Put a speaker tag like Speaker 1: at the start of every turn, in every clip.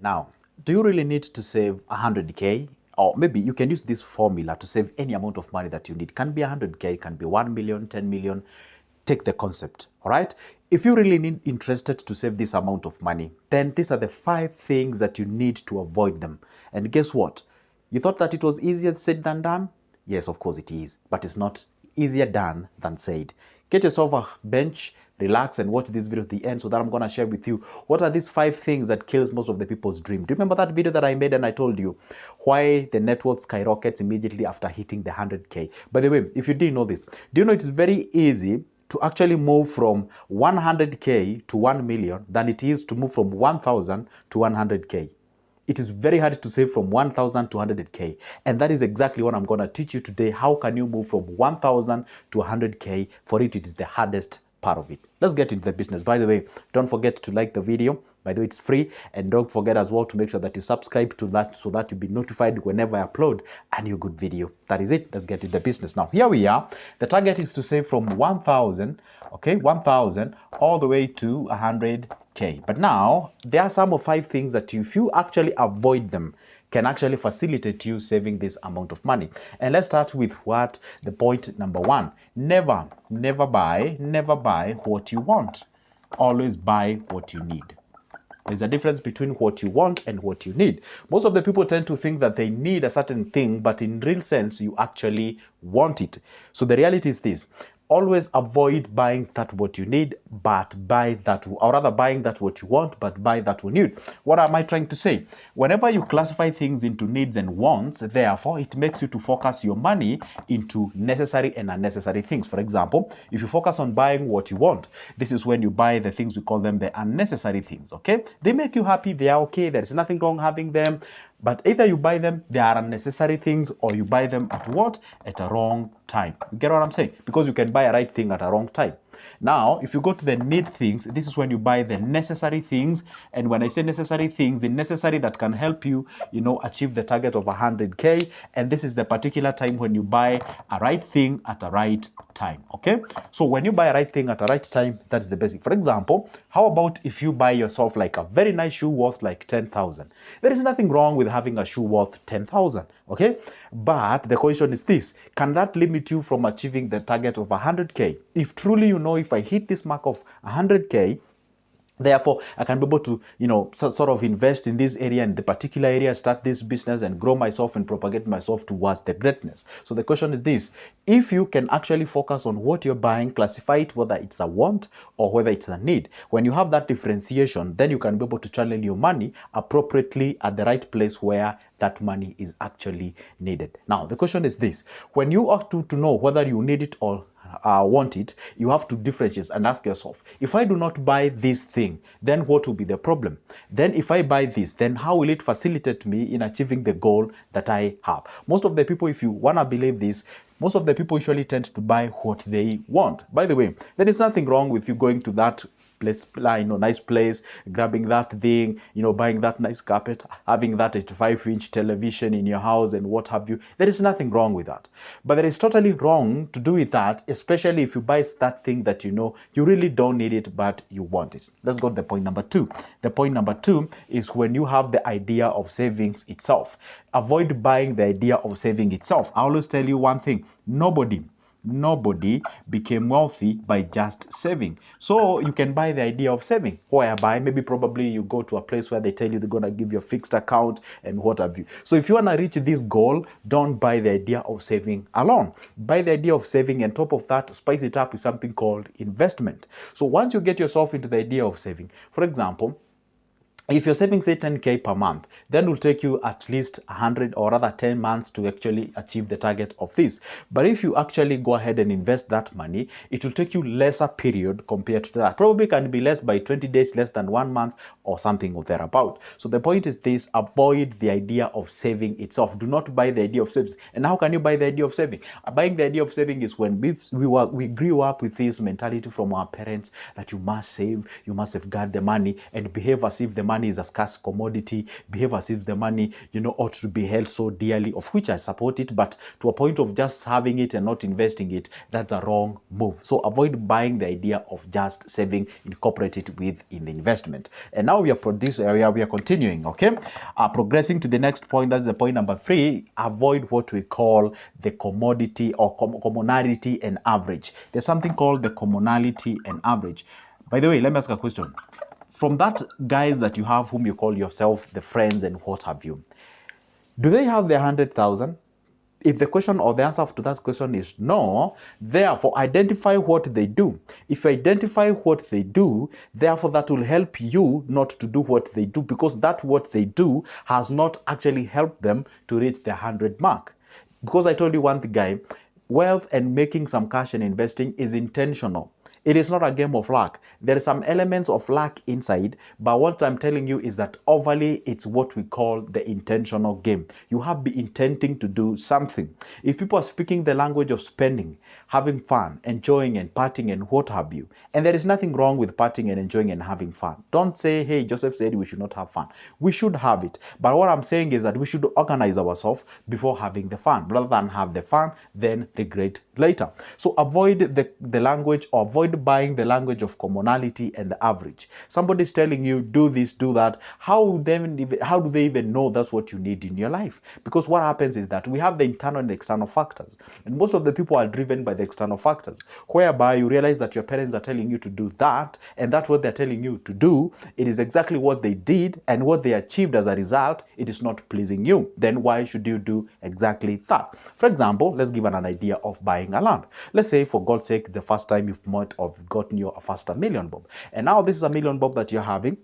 Speaker 1: Now, do you really need to save 100K? Or maybe you can use this formula to save any amount of money that you need. Can be 100K, can be 1 million, 10 million. Take the concept, all right? If you really need interested to save this amount of money, then these are the 5 things that you need to avoid them. And guess what? You thought that it was easier said than done? Yes, of course it is, but it's not easier done than said. Get yourself a bench, relax, and watch this video to the end so that I'm going to share with you what are these 5 things that kills most of the people's dream. Do you remember that video that I made and I told you why the net worth skyrockets immediately after hitting the 100K? By the way, if you didn't know this, do you know it's very easy to actually move from 100K to 1 million than it is to move from 1,000 to 100K? It is very hard to save from 1,000 to 100K. And that is exactly what I'm going to teach you today. How can you move from 1,000 to 100K? For it is the hardest part of it. Let's get into the business. By the way, don't forget to like the video. By the way, it's free. And don't forget as well to make sure that you subscribe to that so that you'll be notified whenever I upload a new good video. That is it. Let's get into the business. Now, here we are. The target is to save from 1,000, okay, 1,000 all the way to 100K. But now, there are some of 5 things that if you actually avoid them, can actually facilitate you saving this amount of money. And let's start with what the point number 1. Never buy what you want. Always buy what you need. There's a difference between what you want and what you need. Most of the people tend to think that they need a certain thing, but in real sense, you actually want it. So the reality is this. Always avoid buying that what you need, but buy that, or rather buying that what you want, but buy that what you need. What am I trying to say? Whenever you classify things into needs and wants, therefore, it makes you to focus your money into necessary and unnecessary things. For example, if you focus on buying what you want, this is when you buy the things, we call them the unnecessary things, okay? They make you happy, they are okay, there is nothing wrong having them, but either you buy them, they are unnecessary things, or you buy them at what? At a wrong time. You get what I'm saying? Because you can buy a right thing at a wrong time. Now, if you go to the need things, this is when you buy the necessary things. And when I say necessary things, the necessary that can help you, achieve the target of 100K. And this is the particular time when you buy a right thing at a right time. Okay? So when you buy a right thing at a right time, that's the basic. For example, how about if you buy yourself like a very nice shoe worth like 10,000? There is nothing wrong with having a shoe worth 10,000. Okay? But the question is this: can that limit you from achieving the target of 100K? If truly you know, if I hit this mark of 100K, therefore, I can be able to, sort of invest in this area, in the particular area, start this business and grow myself and propagate myself towards the greatness. So the question is this: if you can actually focus on what you're buying, classify it whether it's a want or whether it's a need. When you have that differentiation, then you can be able to channel your money appropriately at the right place where that money is actually needed. Now, the question is this: when you ought to know whether you need it or want it, you have to differentiate and ask yourself, if I do not buy this thing, then what will be the problem? Then if I buy this, then how will it facilitate me in achieving the goal that I have? Most of the people, if you want to believe this, most of the people usually tend to buy what they want. By the way, there is nothing wrong with you going to that place, nice place, grabbing that thing, buying that nice carpet, having that 85-inch television in your house and what have you. There is nothing wrong with that. But there is totally wrong to do with that, especially if you buy that thing that you really don't need it, but you want it. Let's go to the point number 2. The point number 2 is when you have the idea of savings itself. Avoid buying the idea of saving itself. I always tell you one thing: Nobody became wealthy by just saving. So you can buy the idea of saving, whereby maybe probably you go to a place where they tell you they're going to give you a fixed account and what have you. So if you want to reach this goal, don't buy the idea of saving alone. Buy the idea of saving, and top of that, spice it up with something called investment. So once you get yourself into the idea of saving, for example, if you're saving, say, 10K per month, then it will take you at least 100 or rather 10 months to actually achieve the target of this. But if you actually go ahead and invest that money, it will take you lesser period compared to that. Probably can be less by 20 days, less than 1 month or something or thereabout. So the point is this: avoid the idea of saving itself. Do not buy the idea of saving. And how can you buy the idea of saving? Buying the idea of saving is when we grew up with this mentality from our parents that you must save, you must safeguard the money and behave as if the money money is a scarce commodity, behave as if the money, ought to be held so dearly, of which I support it, but to a point of just having it and not investing it, that's a wrong move. So avoid buying the idea of just saving, incorporate it with in the investment. And now we are continuing, okay? Progressing to the next point, that's the point number 3, avoid what we call the commodity or commonality and average. There's something called the commonality and average. By the way, let me ask a question. From that guys that you have whom you call yourself the friends and what have you, do they have the 100,000? If the question or the answer to that question is no, therefore identify what they do. If you identify what they do, therefore that will help you not to do what they do, because that what they do has not actually helped them to reach the 100 mark. Because I told you one thing, guy, wealth and making some cash and investing is intentional. It is not a game of luck. There are some elements of luck inside, but what I'm telling you is that overly, it's what we call the intentional game. You have to be intending to do something. If people are speaking the language of spending, having fun, enjoying and partying and what have you, and there is nothing wrong with partying and enjoying and having fun. Don't say, hey, Joseph said we should not have fun. We should have it. But what I'm saying is that we should organize ourselves before having the fun, rather than have the fun, then regret later. So avoid the language, or avoid buying the language of commonality and the average. Somebody's telling you, do this, do that. How do they even know that's what you need in your life? Because what happens is that we have the internal and external factors. And most of the people are driven by the external factors, whereby you realize that your parents are telling you to do that, and that's what they're telling you to do. It is exactly what they did, and what they achieved as a result, it is not pleasing you. Then why should you do exactly that? For example, let's give an idea of buying a land. Let's say, for God's sake, the first time you've met or gotten your first $1 million bob, and now this is $1 million bob that you're having.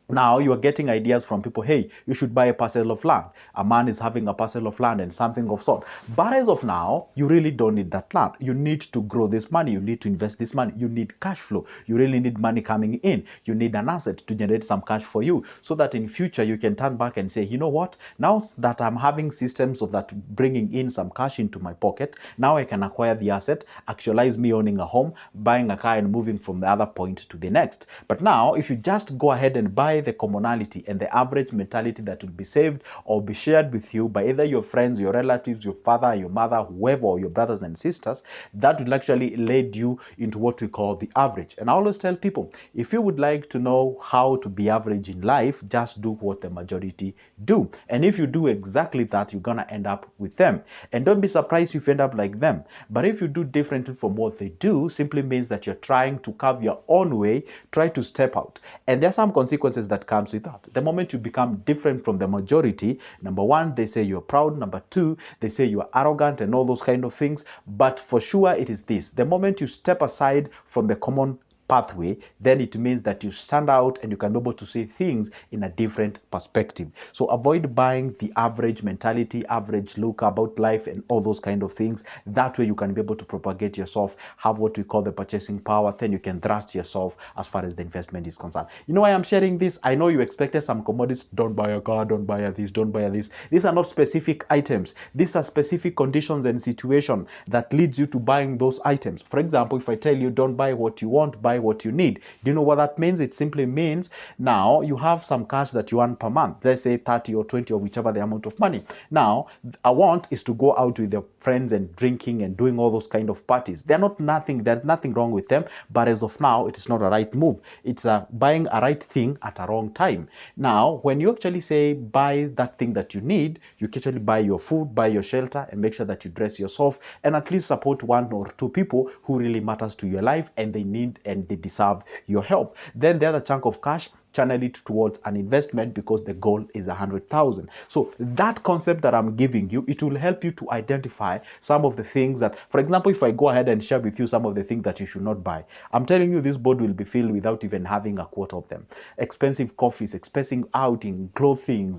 Speaker 1: Now you are getting ideas from people, hey, you should buy a parcel of land. A man is having a parcel of land and something of sort. But as of now, you really don't need that land. You need to grow this money. You need to invest this money. You need cash flow. You really need money coming in. You need an asset to generate some cash for you, so that in future you can turn back and say, you know what, now that I'm having systems of that bringing in some cash into my pocket, now I can acquire the asset, actualize me owning a home, buying a car and moving from the other point to the next. But now if you just go ahead and buy the commonality and the average mentality that will be saved or be shared with you by either your friends, your relatives, your father, your mother, whoever, or your brothers and sisters, that will actually lead you into what we call the average. And I always tell people, if you would like to know how to be average in life, just do what the majority do. And if you do exactly that, you're gonna end up with them. And don't be surprised if you end up like them. But if you do differently from what they do, simply means that you're trying to carve your own way, try to step out. And there are some consequences that comes with that. The moment you become different from the majority, number one, they say you're proud. Number two, they say you are arrogant and all those kind of things. But for sure, it is this. The moment you step aside from the common pathway, then it means that you stand out and you can be able to see things in a different perspective. So avoid buying the average mentality, average look about life and all those kind of things. That way you can be able to propagate yourself, have what we call the purchasing power, then you can thrust yourself as far as the investment is concerned. You know why I'm sharing this? I know you expected some commodities. Don't buy a car, don't buy this, don't buy this. These are not specific items. These are specific conditions and situation that leads you to buying those items. For example, if I tell you don't buy what you want, buy what you need. Do you know what that means? It simply means now you have some cash that you earn per month. Let's say 30 or 20 or whichever the amount of money. Now, a want is to go out with your friends and drinking and doing all those kind of parties. There's nothing wrong with them, but as of now, it is not a right move. It's buying a right thing at a wrong time. Now, when you actually say buy that thing that you need, you can actually buy your food, buy your shelter, and make sure that you dress yourself, and at least support one or two people who really matters to your life and they need and they deserve your help. Then the other chunk of cash, channel it towards an investment, because the goal is 100,000. So that concept that I'm giving you, it will help you to identify some of the things that, for example, if I go ahead and share with you some of the things that you should not buy, I'm telling you this board will be filled without even having a quote of them. Expensive coffees, expensive outing, clothing,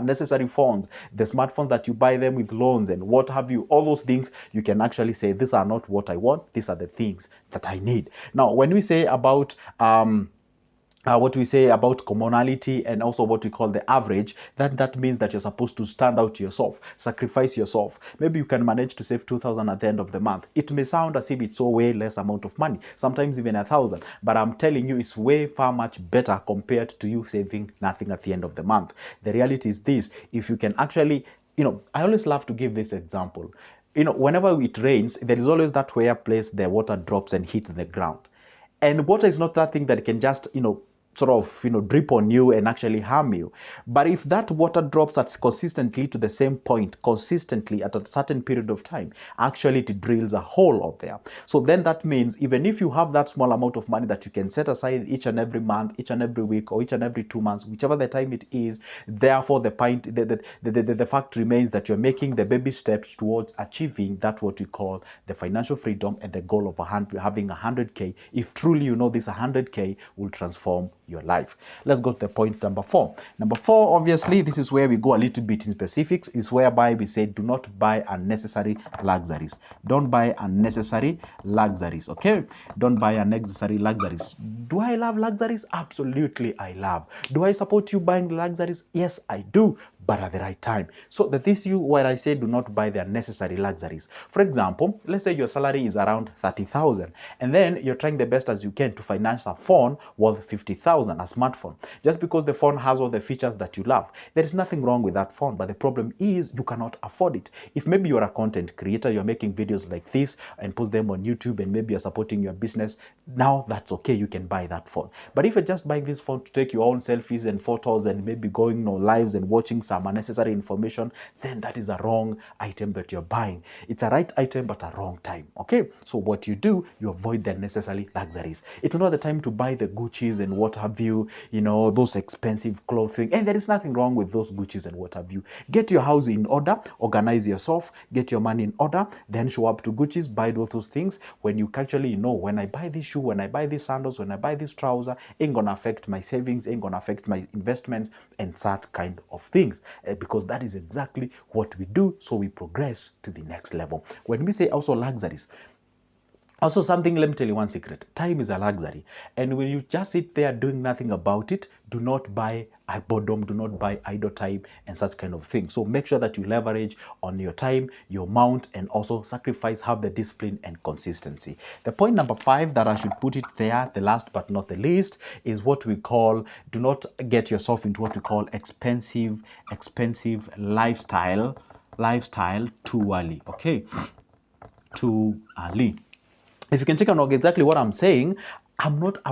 Speaker 1: necessary phones, the smartphones that you buy them with loans and what have you, all those things, you can actually say, these are not what I want, these are the things that I need. Now, when we say about what we say about commonality and also what we call the average, that means that you're supposed to stand out yourself, sacrifice yourself. Maybe you can manage to save 2,000 at the end of the month. It may sound as if it's so way less amount of money, sometimes even 1,000, but I'm telling you, it's way far much better compared to you saving nothing at the end of the month. The reality is this: if you can actually, I always love to give this example. Whenever it rains, there is always that where place the water drops and hits the ground. And water is not that thing that can just, sort of, drip on you and actually harm you. But if that water drops at consistently to the same point, consistently at a certain period of time, actually it drills a hole out there. So then that means even if you have that small amount of money that you can set aside each and every month, each and every week, or each and every 2 months, whichever the time it is, therefore the fact remains that you're making the baby steps towards achieving that what we call the financial freedom and the goal of having 100K, if truly you know this 100K will transform your life. Let's go to the point number 4. Number 4, obviously, this is where we go a little bit in specifics, is whereby we say do not buy unnecessary luxuries. Don't buy unnecessary luxuries, okay? Don't buy unnecessary luxuries. Do I love luxuries? Absolutely, I love. Do I support you buying luxuries? Yes, I do, but at the right time. So that is you where I say do not buy the unnecessary luxuries. For example, let's say your salary is around 30,000 and then you're trying the best as you can to finance a phone worth 50,000, a smartphone. Just because the phone has all the features that you love, there is nothing wrong with that phone, but the problem is you cannot afford it. If maybe you're a content creator, you're making videos like this and post them on YouTube, and maybe you're supporting your business, now that's okay, you can buy that phone. But if you're just buying this phone to take your own selfies and photos and maybe going lives and watching some unnecessary information, then that is a wrong item that you're buying. It's a right item but a wrong time, okay? So what you do, you avoid the unnecessary luxuries. It's not the time to buy the Gucci's and what have you, those expensive clothing, and there is nothing wrong with those Gucci's and what have you. Get your house in order, organize yourself, get your money in order, then show up to Gucci's, buy those things when you actually when I buy this shoe, when I buy these sandals, when I buy this trouser, ain't gonna affect my savings, ain't gonna affect my investments and that kind of things, because that is exactly what we do, so we progress to the next level. When we say also luxuries, also something, let me tell you one secret: time is a luxury, and when you just sit there doing nothing about it, do not buy a boredom, do not buy idle time and such kind of thing. So make sure that you leverage on your time, your amount, and also sacrifice, have the discipline and consistency. The point number 5 that I should put it there, the last but not the least, is what we call, do not get yourself into what we call expensive lifestyle too early, okay? Too early. If you can check out exactly what I'm saying, I'm not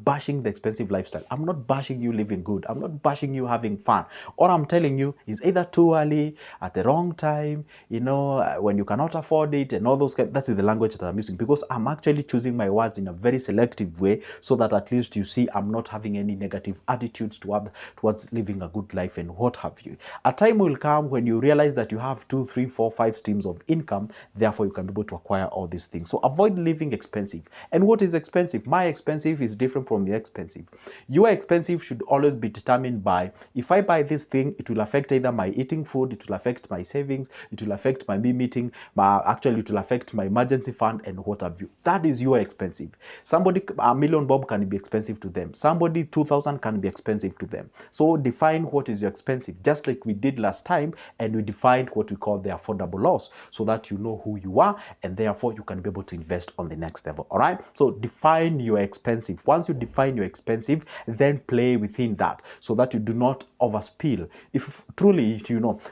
Speaker 1: bashing the expensive lifestyle. I'm not bashing you living good. I'm not bashing you having fun. All I'm telling you is either too early, at the wrong time, when you cannot afford it and all those that's the language that I'm using, because I'm actually choosing my words in a very selective way so that at least you see I'm not having any negative attitudes towards living a good life and what have you. A time will come when you realize that you have 2, 3, 4, 5 streams of income, therefore you can be able to acquire all these things. So avoid living expensive. And what is expensive? My expensive is different from your expensive. Your expensive should always be determined by, if I buy this thing, it will affect either my eating food, it will affect my savings, it will affect my meeting, actually it will affect my emergency fund and what have you. That is your expensive. Somebody, a million bob can be expensive to them. Somebody 2,000 can be expensive to them. So define what is your expensive, just like we did last time, and we defined what we call the affordable loss, so that you know who you are and therefore you can be able to invest on the next level. All right, so define your expensive. Once you define your expensive, then play within that so that you do not overspill. If truly,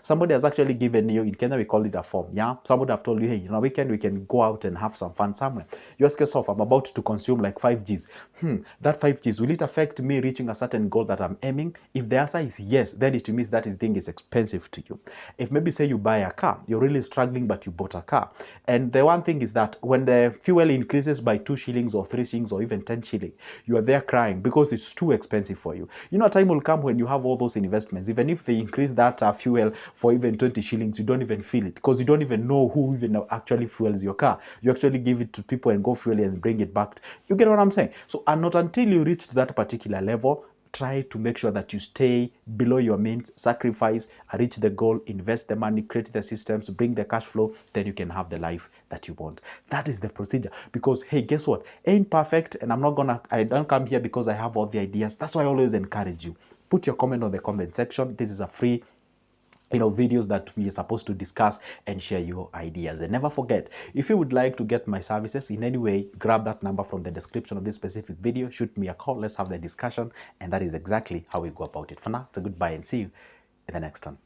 Speaker 1: somebody has actually given you, in Kenya we call it a form, yeah, somebody have told you, hey, weekend we can go out and have some fun somewhere. You ask yourself, I'm about to consume like 5Gs. That 5Gs, will it affect me reaching a certain goal that I'm aiming? If the answer is yes, then it means that thing is expensive to you. If maybe say you buy a car, you're really struggling, but you bought a car, and the one thing is that when the fuel increases by 2 shillings or 3 shillings or even 10 shillings, you are there crying because it's too expensive for you. A time will come when you have all those investments, even if they increase that fuel for even 20 shillings, you don't even feel it, because you don't even know who even actually fuels your car. You actually give it to people and go fuel it and bring it back. You get what I'm saying? So, and not until you reach to that particular level, try to make sure that you stay below your means, sacrifice, reach the goal, invest the money, create the systems, bring the cash flow, then you can have the life that you want. That is the procedure. Because hey, guess what? Ain't perfect, and I don't come here because I have all the ideas. That's why I always encourage you. Put your comment on the comment section. This is a free videos that we are supposed to discuss and share your ideas. And never forget, if you would like to get my services in any way, grab that number from the description of this specific video, shoot me a call, let's have the discussion, and that is exactly how we go about it. For now, it's a goodbye and see you in the next one.